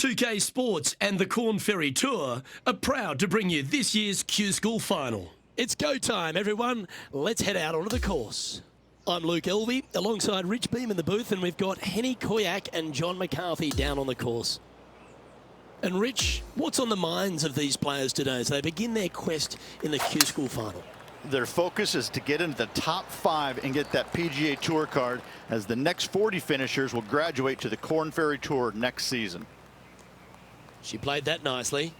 2K Sports and the Corn Ferry Tour are proud to bring you this year's Q School Final. It's go time, everyone. Let's head out onto the course. I'm Luke Elvey, alongside Rich Beam in the booth, and we've got Henny Koyak and John McCarthy down on the course. And Rich, what's on the minds of these players today as they begin their quest in the Q School Final? Their focus is to get into the top 5 and get that PGA Tour card, as the next 40 finishers will graduate to the Corn Ferry Tour next season. She played that nicely.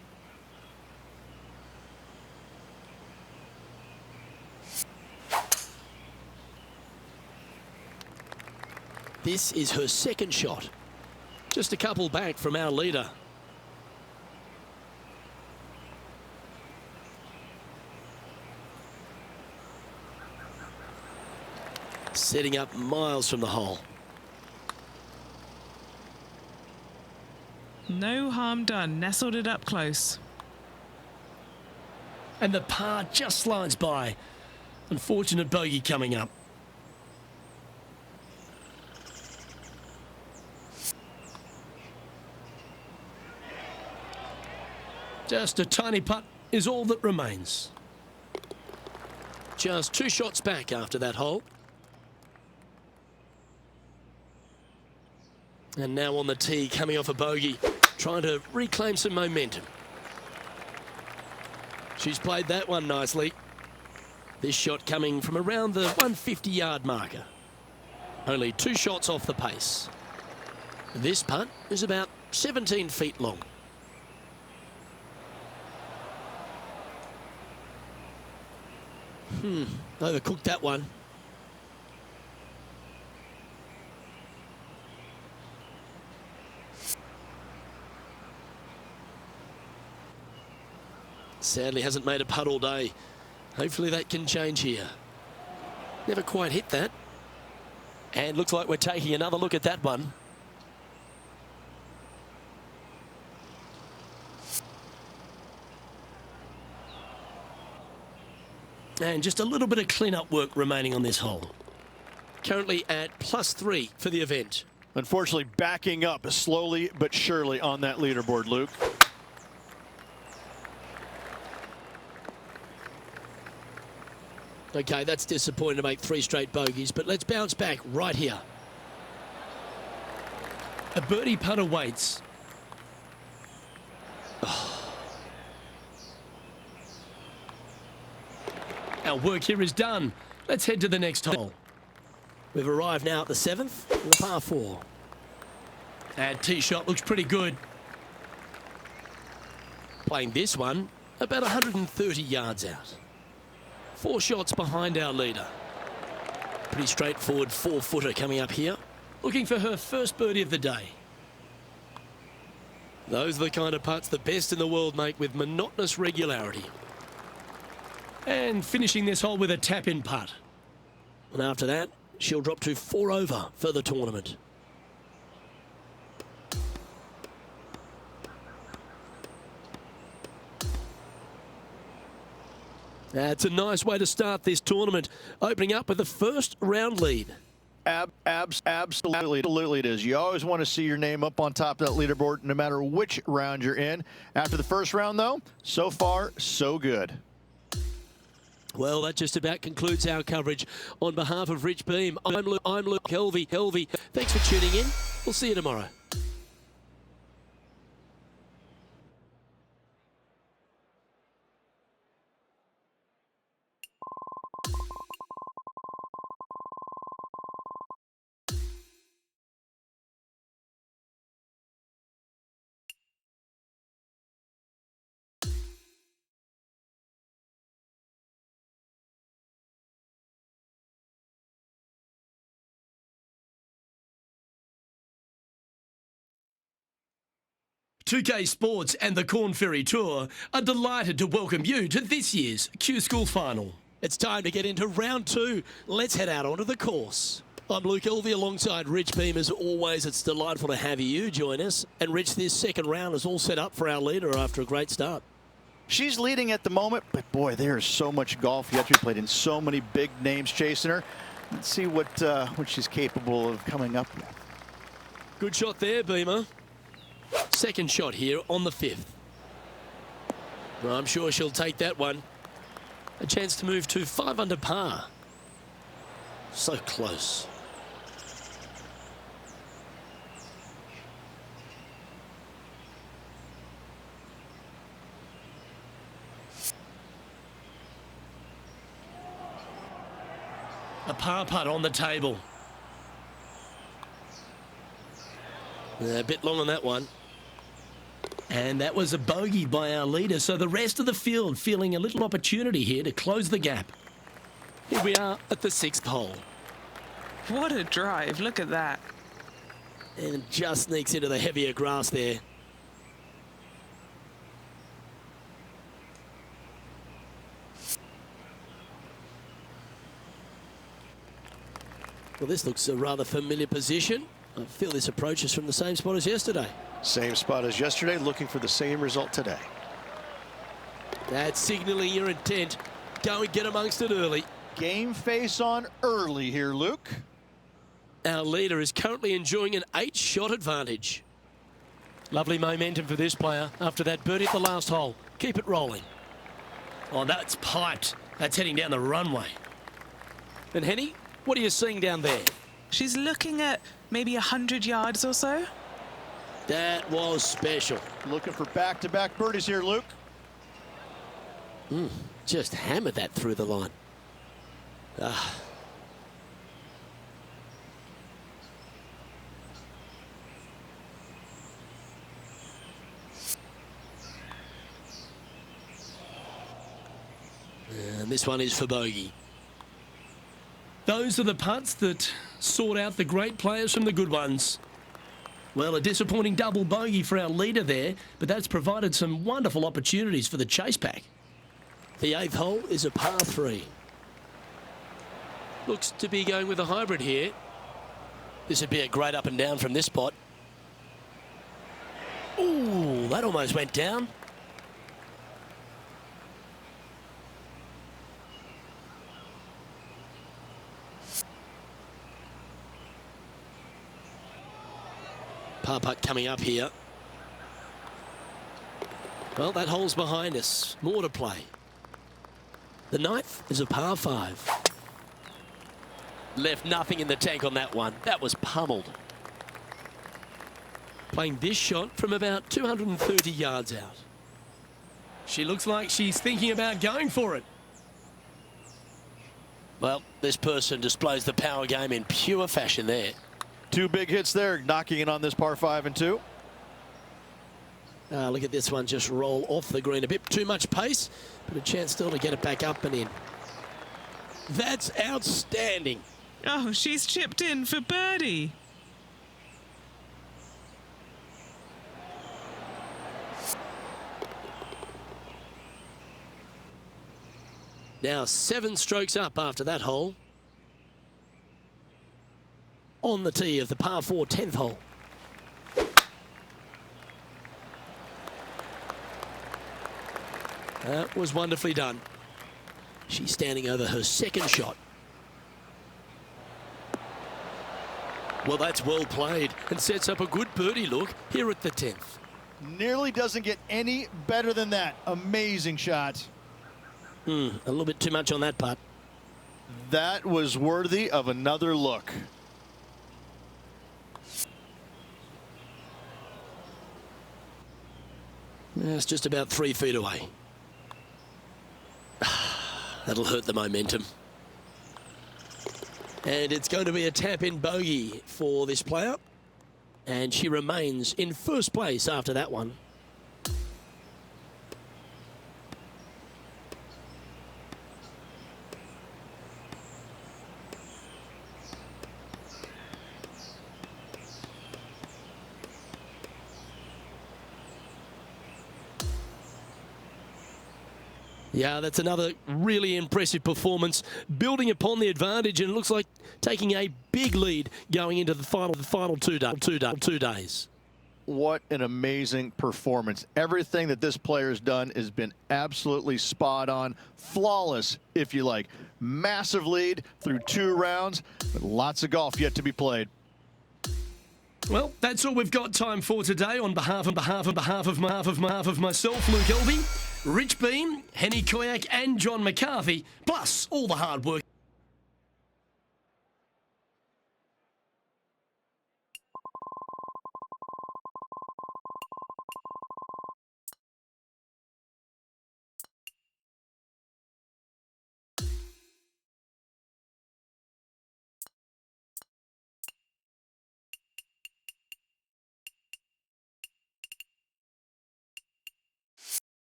This is her second shot. Just a couple back from our leader. Setting up miles from the hole. No harm done, nestled it up close. And the par just slides by. Unfortunate bogey coming up. Just a tiny putt is all that remains. Just 2 shots back after that hole. And now on the tee, coming off a bogey, trying to reclaim some momentum. She's played that one nicely. This shot coming from around the 150-yard marker. Only 2 shots off the pace. This putt is about 17 feet long. Overcooked that one. Sadly hasn't made a putt all day. Hopefully that can change here. Never quite hit that. And looks like we're taking another look at that one. And just a little bit of clean-up work remaining on this hole. Currently at +3 for the event. Unfortunately, backing up slowly but surely on that leaderboard, Luke. Okay, that's disappointing to make 3 straight bogeys, but let's bounce back right here. A birdie putt awaits. Our work here is done. Let's head to the next hole. We've arrived now at the 7th, the par 4. That tee shot looks pretty good. Playing this one about 130 yards out. 4 shots behind our leader. Pretty straightforward 4-footer coming up here. Looking for her first birdie of the day. Those are the kind of putts the best in the world make with monotonous regularity. And finishing this hole with a tap-in putt. And after that, she'll drop to 4 over for the tournament. That's a nice way to start this tournament, opening up with the first round lead. Absolutely it is. You always want to see your name up on top of that leaderboard, no matter which round you're in. After the first round, though, so far, so good. Well, that just about concludes our coverage. On behalf of Rich Beam, I'm Luke Elvey. Thanks for tuning in. We'll see you tomorrow. .2K Sports and the Corn Ferry Tour are delighted to welcome you to this year's Q School Final. It's time to get into round 2. Let's head out onto the course. I'm Luke Elvey alongside Rich Beam. As always, it's delightful to have you join us. And Rich, this second round is all set up for our leader after a great start. She's leading at the moment, but boy, there's so much golf yet to be played and so many big names chasing her. Let's see what she's capable of coming up with. Good shot there, Beamer. second shot here on the 5th. Well, I'm sure she'll take that one. A chance to move to 5 under par. So close. A par putt on the table. A bit long on that one. And that was a bogey by our leader, so the rest of the field feeling a little opportunity here to close the gap. Here we are at the 6th hole. What a drive. Look at that. And just sneaks into the heavier grass there. Well, this looks a rather familiar position. I feel this approach is from the same spot as yesterday. Same spot as yesterday, looking for the same result today. That's signalling your intent. Go and get amongst it early. Game face on early here, Luke. Our leader is currently enjoying an 8-shot advantage. Lovely momentum for this player after that birdie at the last hole. Keep it rolling. Oh, that's piped. That's heading down the runway. And Henny, what are you seeing down there? She's looking at maybe 100 yards or so. That was special. Looking for back-to-back birdies here, Luke. Just hammered that through the line. Ah. And this one is for bogey. Those are the putts that sort out the great players from the good ones. Well, a disappointing double bogey for our leader there, but that's provided some wonderful opportunities for the chase pack. The 8th hole is a par 3. Looks to be going with a hybrid here. This would be a great up and down from this spot. Ooh, that almost went down. Par putt coming up here. Well, that hole's behind us. More to play. The 9th is a par 5. Left nothing in the tank on that one. That was pummeled. Playing this shot from about 230 yards out. She looks like she's thinking about going for it. Well, this person displays the power game in pure fashion there. 2 big hits there, knocking in on this par 5 and 2. Look at this one just roll off the green. A bit too much pace, but a chance still to get it back up and in. That's outstanding. Oh, she's chipped in for birdie. Now 7 strokes up after that hole. On the tee of the par 4 10th hole. That was wonderfully done. She's standing over her 2nd shot. Well, that's well played and sets up a good birdie look here at the 10th. Nearly doesn't get any better than that. Amazing shot. A little bit too much on that putt. That was worthy of another look. It's just about 3 feet away. That'll hurt the momentum. And it's going to be a tap-in bogey for this player. And she remains in first place after that one. Yeah, that's another really impressive performance, building upon the advantage, and it looks like taking a big lead going into the final two days. What an amazing performance. Everything that this player has done has been absolutely spot on, flawless, if you like. Massive lead through 2 rounds, but lots of golf yet to be played. Well, that's all we've got time for today. On behalf of myself, Luke Elvey, Rich Beam, Henny Koyak and John McCarthy, plus all the hard work.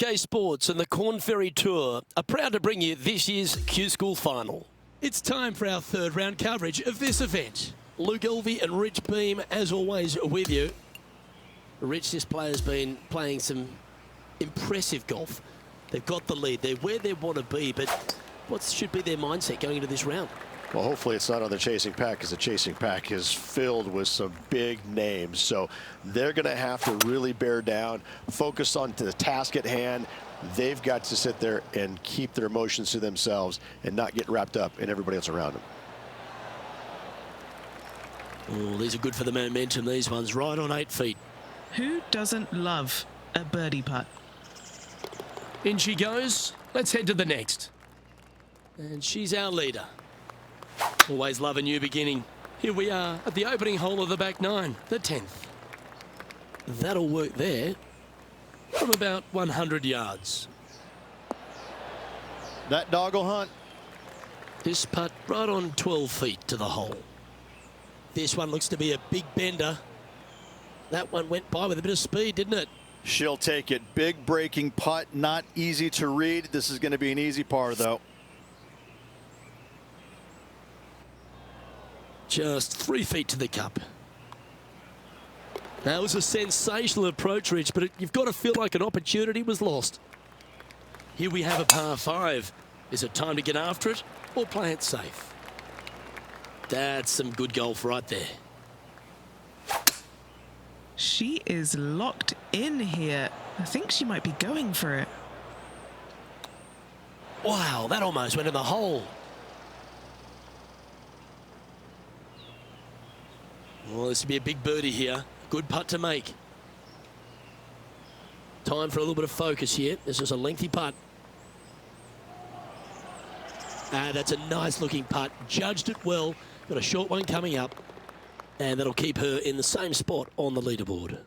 PGA Sports and the Corn Ferry Tour are proud to bring you this year's Q School Final. It's time for our third round coverage of this event. Luke Elvey and Rich Beam, as always, with you. Rich, this player's been playing some impressive golf. They've got the lead. They're where they want to be, but what should be their mindset going into this round? Well, hopefully it's not on the chasing pack, because the chasing pack is filled with some big names. So they're going to have to really bear down, focus on the task at hand. They've got to sit there and keep their emotions to themselves and not get wrapped up in everybody else around them. Oh, these are good for the momentum, these ones, right on 8 feet. Who doesn't love a birdie putt? In she goes. Let's head to the next. And she's our leader. Always love a new beginning. Here we are at the opening hole of the back 9, the 10th. That'll work there from about 100 yards. That doggle hunt. This putt right on 12 feet to the hole. This one looks to be a big bender. That one went by with a bit of speed, didn't it? She'll take it. Big breaking putt, not easy to read. This is going to be an easy par, though. Just 3 feet to the cup. That was a sensational approach, Rich, but you've got to feel like an opportunity was lost. Here we have a par 5. Is it time to get after it or play it safe? That's some good golf right there. She is locked in here. I think she might be going for it. Wow, that almost went in the hole. Well, this would be a big birdie here. Good putt to make. Time for a little bit of focus here. This is a lengthy putt. That's a nice looking putt. Judged it well. Got a short one coming up. And that'll keep her in the same spot on the leaderboard.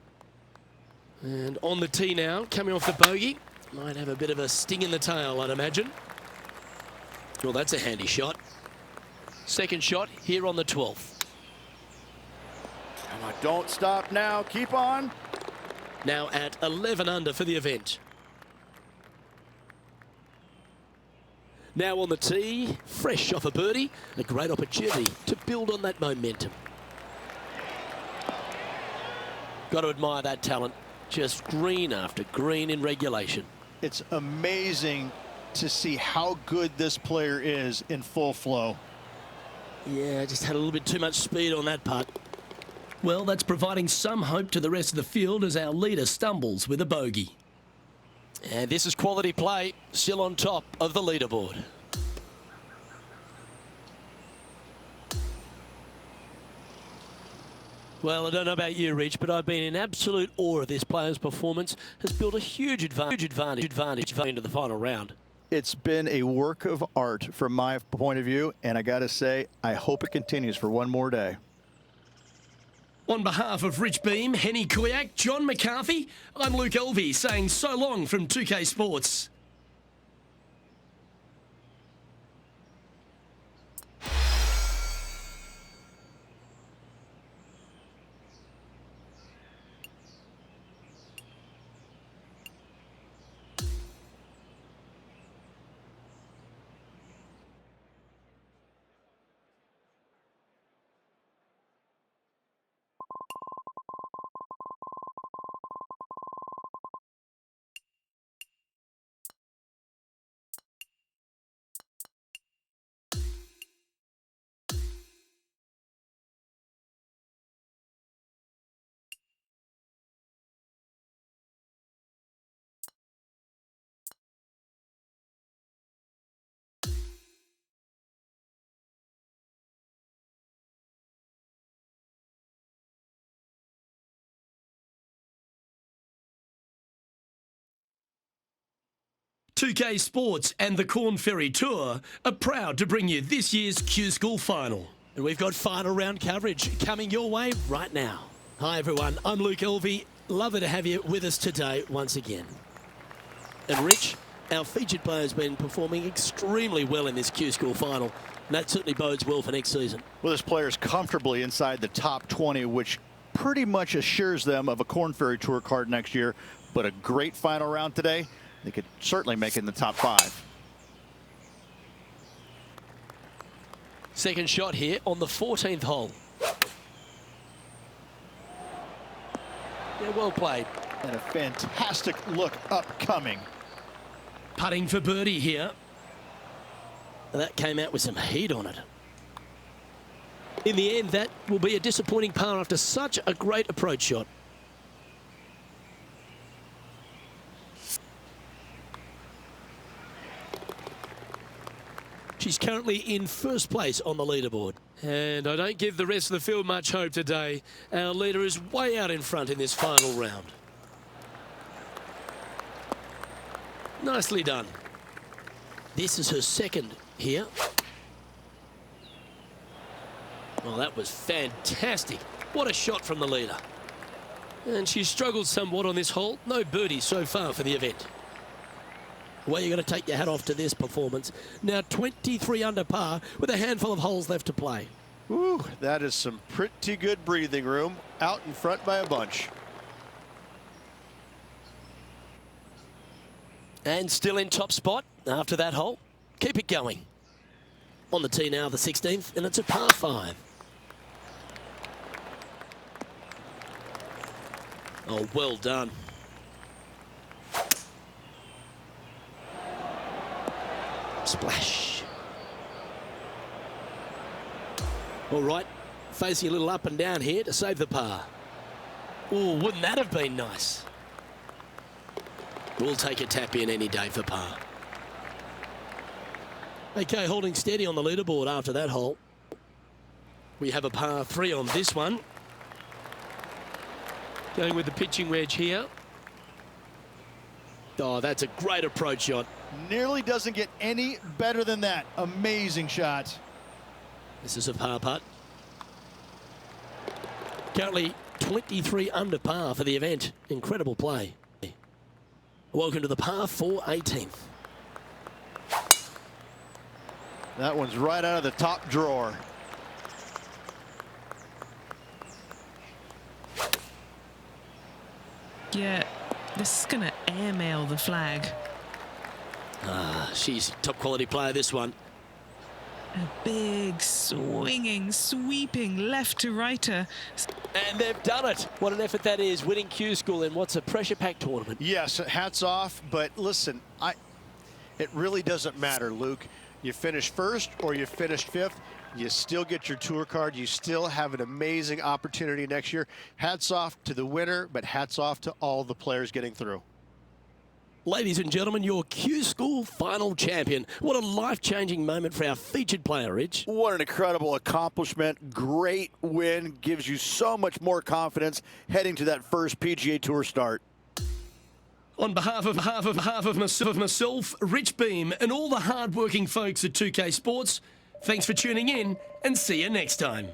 And on the tee now, coming off the bogey. Might have a bit of a sting in the tail, I'd imagine. Well, that's a handy shot. Second shot here on the 12th. Come on, don't stop now. Keep on. Now at 11 under for the event. Now on the tee, fresh off a birdie, a great opportunity to build on that momentum. Got to admire that talent. Just green after green in regulation. It's amazing to see how good this player is in full flow. Yeah, just had a little bit too much speed on that putt. Well, that's providing some hope to the rest of the field as our leader stumbles with a bogey. And this is quality play, still on top of the leaderboard. Well, I don't know about you, Rich, but I've been in absolute awe of this player's performance. Has built a huge advantage into the final round. It's been a work of art from my point of view, and I got to say, I hope it continues for one more day. On behalf of Rich Beam, Henny Koyak, John McCarthy, I'm Luke Elvey saying so long from 2K Sports. 2K Sports and the Corn Ferry Tour are proud to bring you this year's Q School Final. And we've got final round coverage coming your way right now. Hi everyone, I'm Luke Elvey. Lovely to have you with us today once again. And Rich, our featured player has been performing extremely well in this Q School Final. And that certainly bodes well for next season. Well, this player is comfortably inside the top 20, which pretty much assures them of a Corn Ferry Tour card next year. But a great final round today. They could certainly make it in the top 5. Second shot here on the 14th hole. Yeah, well played. And a fantastic look upcoming. Putting for birdie here. That came out with some heat on it. In the end, that will be a disappointing par after such a great approach shot. She's currently in first place on the leaderboard. And I don't give the rest of the field much hope today. Our leader is way out in front in this final round. Nicely done. This is her second here. Well, that was fantastic. What a shot from the leader. And she struggled somewhat on this hole. No birdie so far for the event. Well, you're going to take your hat off to this performance. Now 23 under par with a handful of holes left to play. Ooh, that is some pretty good breathing room out in front by a bunch. And still in top spot after that hole. Keep it going. On the tee now, the 16th, and it's a par 5. Oh, well done. Splash. All right, facing a little up and down here to save the par. Oh, wouldn't that have been nice? We'll take a tap in any day for par. Okay, holding steady on the leaderboard after that hole. We have a par 3 on this one. Going with the pitching wedge here. Oh, that's a great approach shot. Nearly doesn't get any better than that. Amazing shot. This is a par putt. Currently 23 under par for the event. Incredible play. Welcome to the par 4 18th. That one's right out of the top drawer. Yeah, this is going to airmail the flag. She's a top quality player, this one. A big, swinging, sweeping left to righter. And they've done it. What an effort that is, winning Q School in what's a pressure-packed tournament. Yes, hats off, but listen, it really doesn't matter, Luke. You finish first or you finished 5th, you still get your tour card. You still have an amazing opportunity next year. Hats off to the winner, but hats off to all the players getting through. Ladies and gentlemen, your Q School final champion. What a life-changing moment for our featured player, Rich. What an incredible accomplishment. Great win. Gives you so much more confidence heading to that first PGA Tour start. On behalf of myself, Rich Beam, and all the hard-working folks at 2K Sports, thanks for tuning in, and see you next time.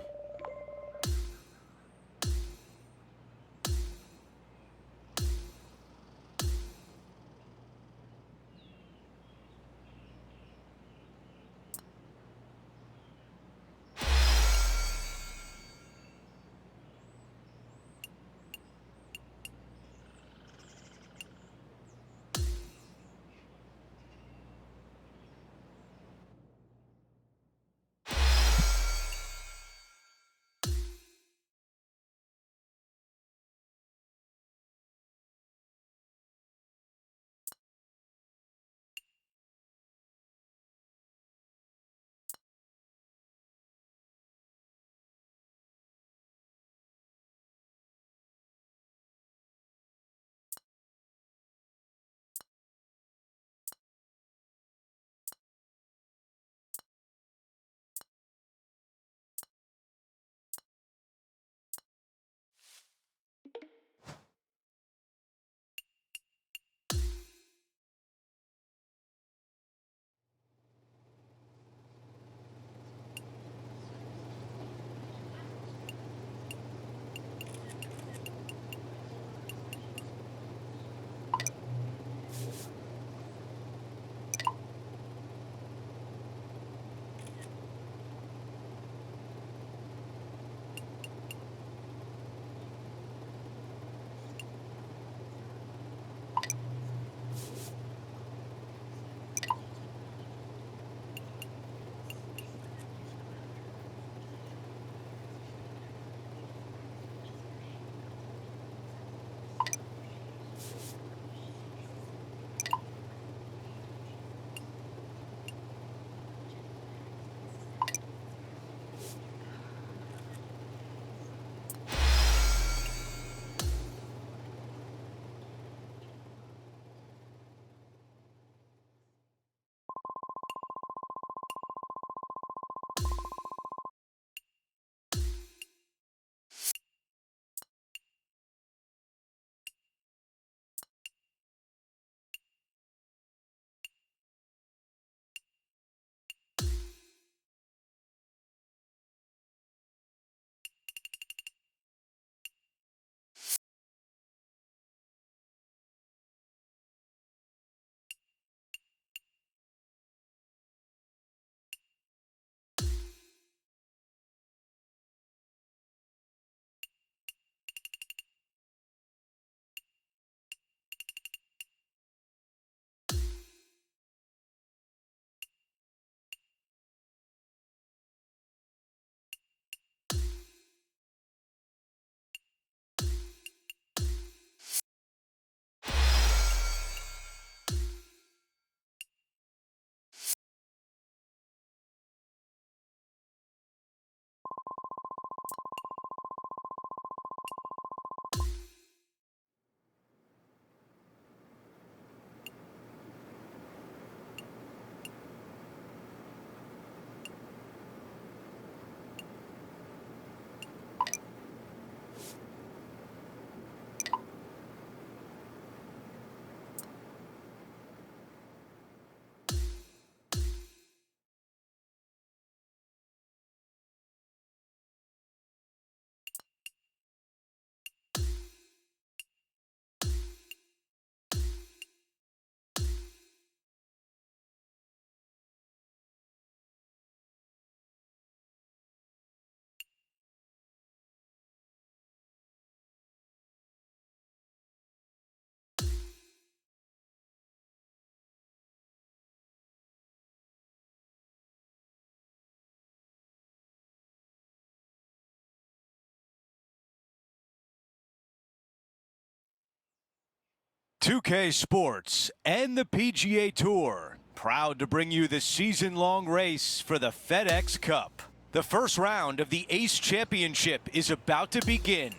2K Sports and the PGA Tour, proud to bring you the season-long race for the FedEx Cup. The first round of the Ace Championship is about to begin.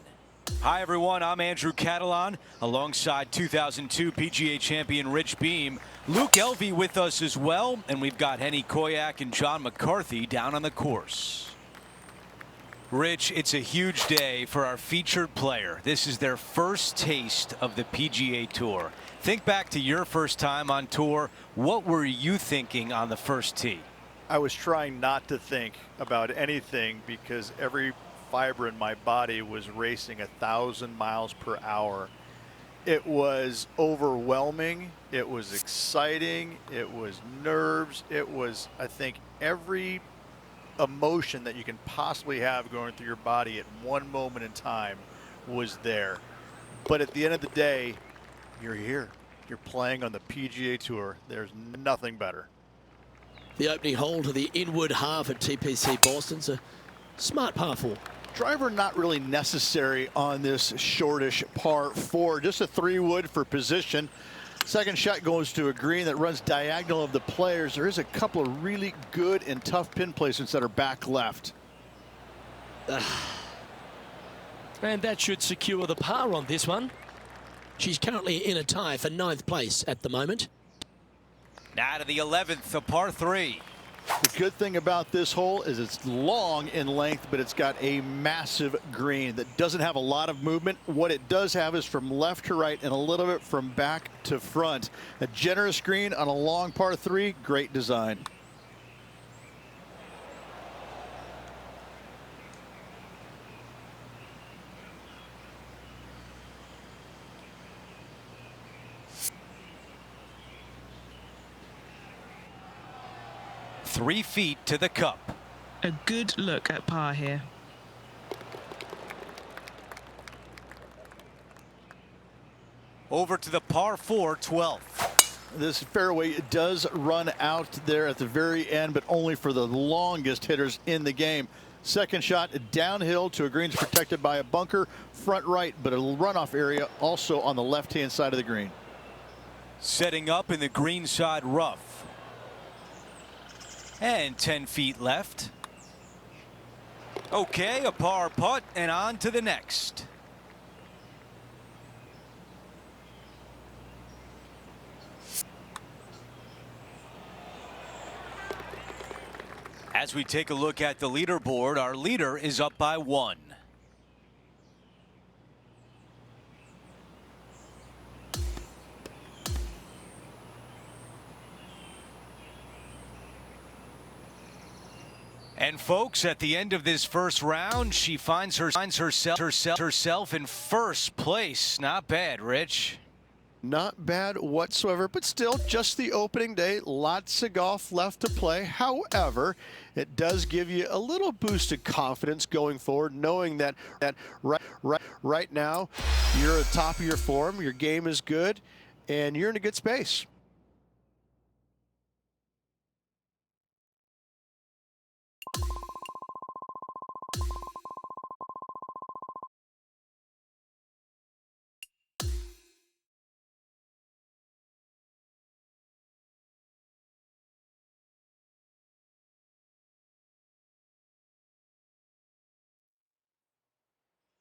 Hi everyone, I'm Andrew Catalan, alongside 2002 PGA champion Rich Beem. Luke Elvey with us as well, and we've got Henny Koyak and John McCarthy down on the course. Rich, it's a huge day for our featured player. This is their first taste of the PGA Tour. Think back to your first time on tour. What were you thinking on the first tee? I was trying not to think about anything because every fiber in my body was racing 1,000 miles per hour. It was overwhelming. It was exciting. It was nerves. It was, I think, every emotion that you can possibly have going through your body at one moment in time was there. But at the end of the day, you're here. You're playing on the PGA Tour. There's nothing better. The opening hole to the inward half at TPC Boston's a smart par 4. Driver not really necessary on this shortish par 4. Just a 3-wood for position. Second shot goes to a green that runs diagonal of the players. There is a couple of really good and tough pin placements that are back left. And that should secure the par on this one. She's currently in a tie for 9th place at the moment. Now to the 11th, a par 3. The good thing about this hole is it's long in length, but it's got a massive green that doesn't have a lot of movement. What it does have is from left to right and a little bit from back to front. A generous green on a long par 3, great design. Three feet to the cup. A good look at par here. Over to the par 4, 12th. This fairway does run out there at the very end, but only for the longest hitters in the game. Second shot downhill to a green protected by a bunker, front right, but a runoff area also on the left-hand side of the green. Setting up in the green side rough. And 10 feet left. Okay, a par putt and on to the next. As we take a look at the leaderboard, our leader is up by 1. And folks, at the end of this first round, she finds herself in first place. Not bad, Rich. Not bad whatsoever, but still just the opening day. Lots of golf left to play. However, it does give you a little boost of confidence going forward, knowing that right now you're at the top of your form, your game is good, and you're in a good space.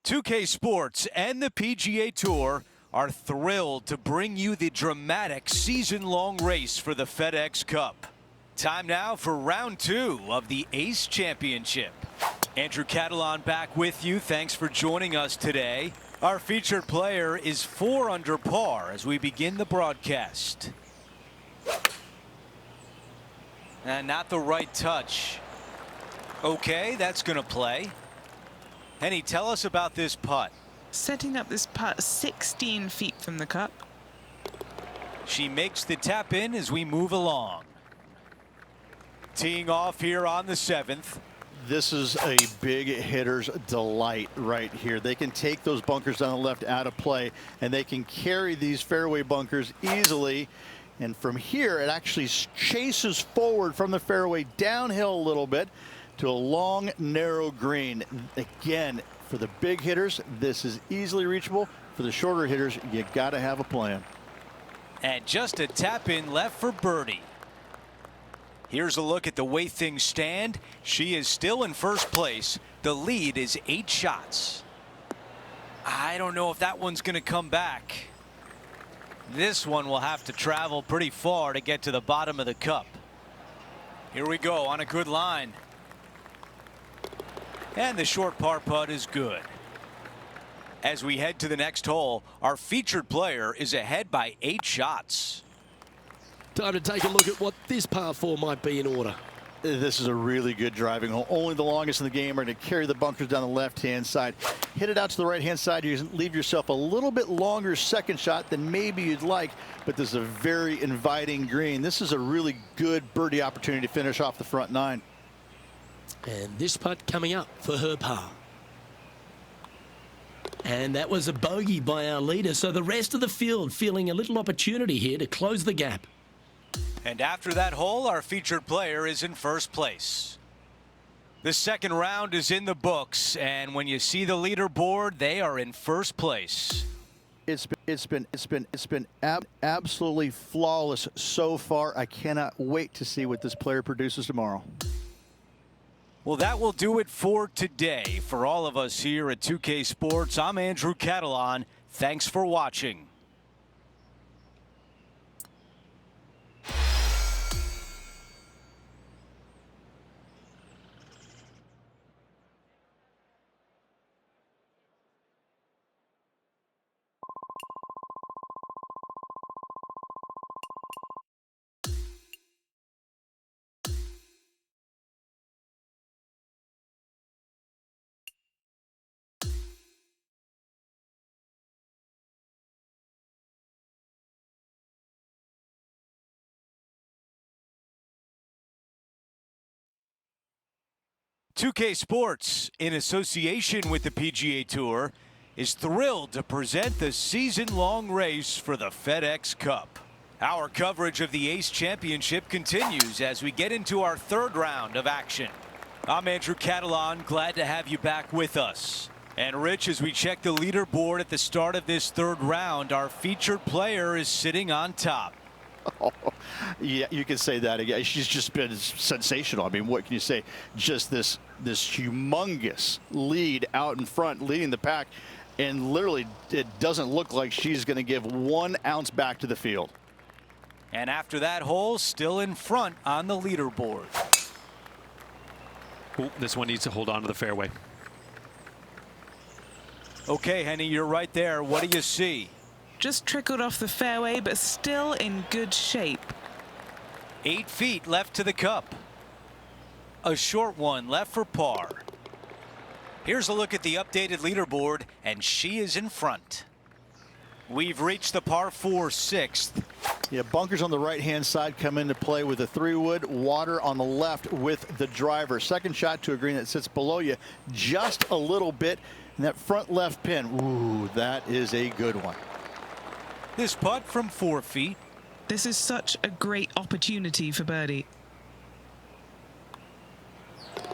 .2K Sports and the PGA Tour are thrilled to bring you the dramatic season-long race for the FedEx Cup. Time now for round 2 of the Ace Championship. Andrew Catalan back with you. Thanks for joining us today. Our featured player is 4 under par as we begin the broadcast. And not the right touch. Okay, that's going to play. Henny, tell us about this putt. Setting up this putt 16 feet from the cup. She makes the tap in as we move along. Teeing off here on the 7th. This is a big hitter's delight right here. They can take those bunkers down the left out of play, and they can carry these fairway bunkers easily. And from here, it actually chases forward from the fairway downhill a little bit to a long, narrow green. Again, for the big hitters, this is easily reachable. For the shorter hitters, you got to have a plan. And just a tap in left for birdie. Here's a look at the way things stand. She is still in first place. The lead is 8 shots. I don't know if that one's going to come back. This one will have to travel pretty far to get to the bottom of the cup. Here we go on a good line. And the short par putt is good. As we head to the next hole, our featured player is ahead by 8 shots. Time to take a look at what this par 4 might be in order. This is a really good driving hole. Only the longest in the game are going to carry the bunkers down the left-hand side. Hit it out to the right-hand side. You leave yourself a little bit longer second shot than maybe you'd like, but this is a very inviting green. This is a really good birdie opportunity to finish off the front 9. And this putt coming up for her par. And that was a bogey by our leader, so the rest of the field feeling a little opportunity here to close the gap. And after that hole, our featured player is in first place. The second round is in the books, and when you see the leaderboard, they are in first place. It's been absolutely flawless so far. I cannot wait to see what this player produces tomorrow. Well, that will do it for today. For all of us here at 2K Sports, I'm Andrew Catalan. Thanks for watching. .2K Sports, in association with the PGA Tour, is thrilled to present the season-long race for the FedEx Cup. Our coverage of the Ace Championship continues as we get into our third round of action. I'm Andrew Catalan, glad to have you back with us. And Rich, as we check the leaderboard at the start of this third round, our featured player is sitting on top. Oh, yeah, you can say that again. She's just been sensational. I mean, what can you say? Just this humongous lead out in front, leading the pack, and literally it doesn't look like she's going to give 1 ounce back to the field. And after that hole, still in front on the leaderboard. Ooh, this one needs to hold on to the fairway. Okay, Henny, you're right there. What do you see? Just trickled off the fairway, but still in good shape. 8 feet left to the cup. A short one left for par. Here's a look at the updated leaderboard, and she is in front. We've reached the par 4 6th. Yeah, bunkers on the right-hand side come into play with a 3-wood, water on the left with the driver. Second shot to a green that sits below you just a little bit, and that front left pin, ooh, that is a good one. This putt from 4 feet. This is such a great opportunity for birdie.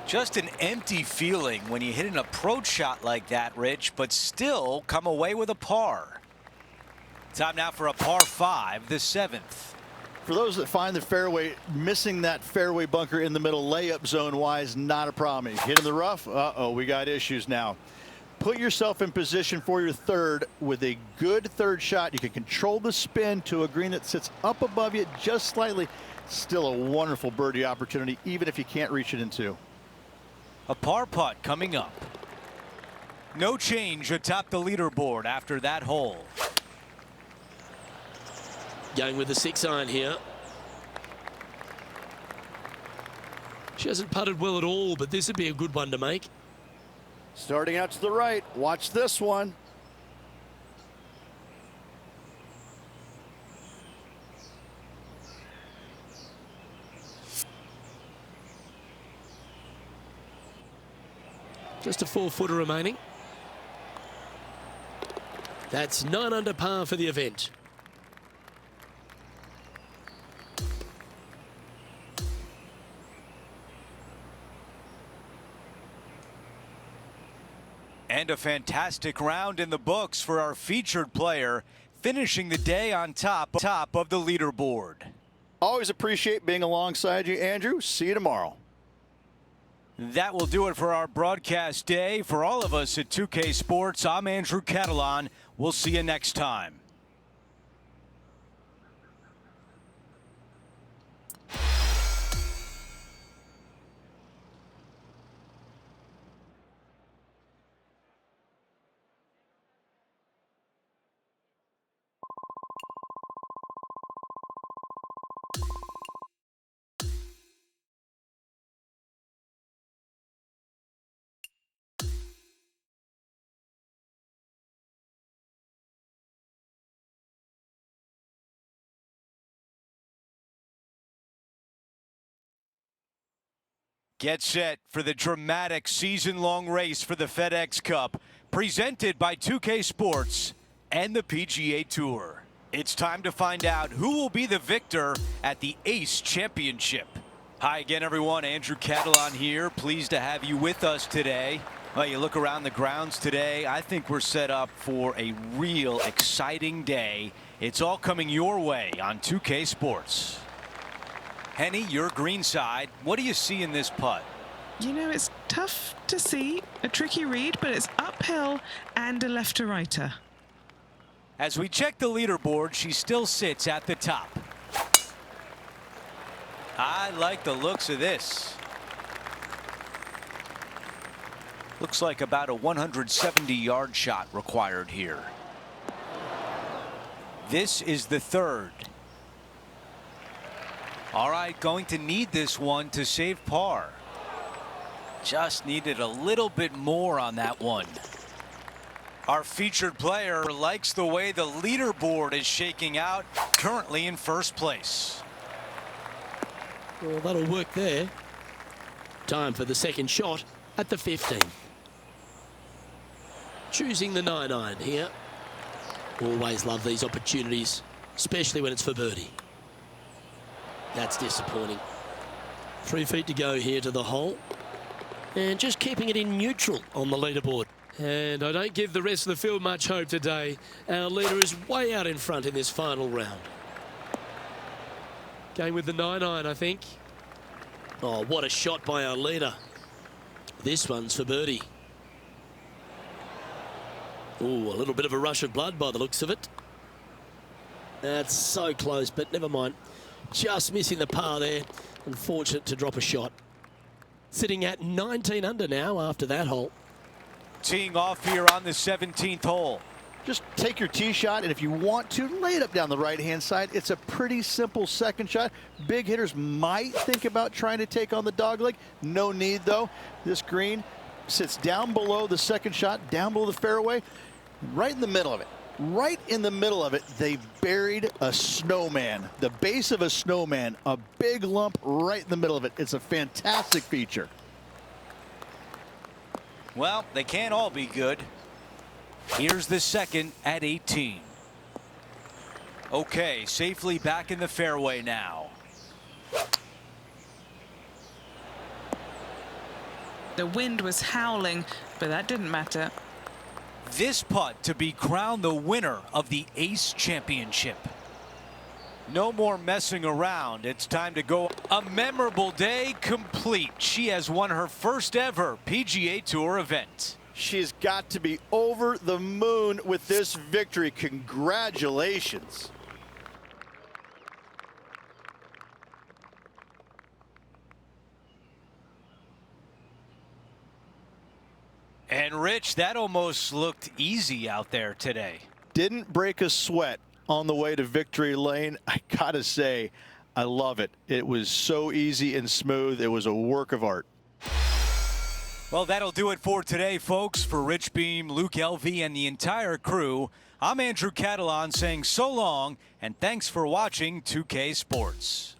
Just an empty feeling when you hit an approach shot like that, Rich, but still come away with a par. Time now for a par 5, the 7th. For those that find the fairway, missing that fairway bunker in the middle layup zone wise, not a problem. You hit in the rough, uh-oh, we got issues now. Put yourself in position for your third with a good third shot. You can control the spin to a green that sits up above you just slightly. Still a wonderful birdie opportunity, even if you can't reach it in 2. A par putt coming up. No change atop the leaderboard after that hole. Going with the 6-iron here. She hasn't putted well at all, but this would be a good one to make. Starting out to the right, watch this one. Just a 4-footer remaining. That's 9 under par for the event. And a fantastic round in the books for our featured player. finishing the day on top of the leaderboard. Always appreciate being alongside you, Andrew. See you tomorrow. That will do it for our broadcast day. For all of us at 2K Sports, I'm Andrew Catalan. We'll see you next time. Get set for the dramatic season-long race for the FedEx Cup, presented by 2K Sports and the PGA Tour. It's time to find out who will be the victor at the ACE Championship. Hi again, everyone. Andrew Catalan here. Pleased to have you with us today. Well, you look around the grounds today, I think we're set up for a real exciting day. It's all coming your way on 2K Sports. Henny, your green side. What do you see in this putt? You know, it's tough to see, a tricky read, but it's uphill and a left-to-righter. As we check the leaderboard, she still sits at the top. I like the looks of this. Looks like about a 170-yard shot required here. This is the third. All right, going to need this one to save par. Just needed a little bit more on that one. Our featured player likes the way the leaderboard is shaking out, currently in first place. Well, that'll work there. Time for the second shot at the 15. Choosing the 9-iron here. Always love these opportunities, especially when it's for birdie. That's disappointing. 3 feet to go here to the hole. And just keeping it in neutral on the leaderboard. And I don't give the rest of the field much hope today. Our leader is way out in front in this final round. Going with the 9-iron, I think. Oh, what a shot by our leader. This one's for birdie. Oh, a little bit of a rush of blood by the looks of it. That's so close, but never mind. Just missing the par there. Unfortunate to drop a shot. Sitting at 19 under now after that hole. Teeing off here on the 17th hole. Just take your tee shot, and if you want to, lay it up down the right-hand side. It's a pretty simple second shot. Big hitters might think about trying to take on the dogleg. No need, though. This green sits down below the second shot, down below the fairway, right in the middle of it. Right in the middle of it, they buried a snowman. The base of a snowman, a big lump right in the middle of it. It's a fantastic feature. Well, they can't all be good. Here's the second at 18. Okay, safely back in the fairway now. The wind was howling, but that didn't matter. This putt to be crowned the winner of the ACE Championship. No more messing around. It's time to go. A memorable day complete. She has won her first ever PGA Tour event. She's got to be over the moon with this victory. Congratulations. And Rich, that almost looked easy out there today. Didn't break a sweat on the way to victory lane. I gotta say, I love it. It was so easy and smooth. It was a work of art. Well, that'll do it for today, folks. For Rich Beam, Luke Elvey, and the entire crew, I'm Andrew Catalan saying so long, and thanks for watching 2K Sports.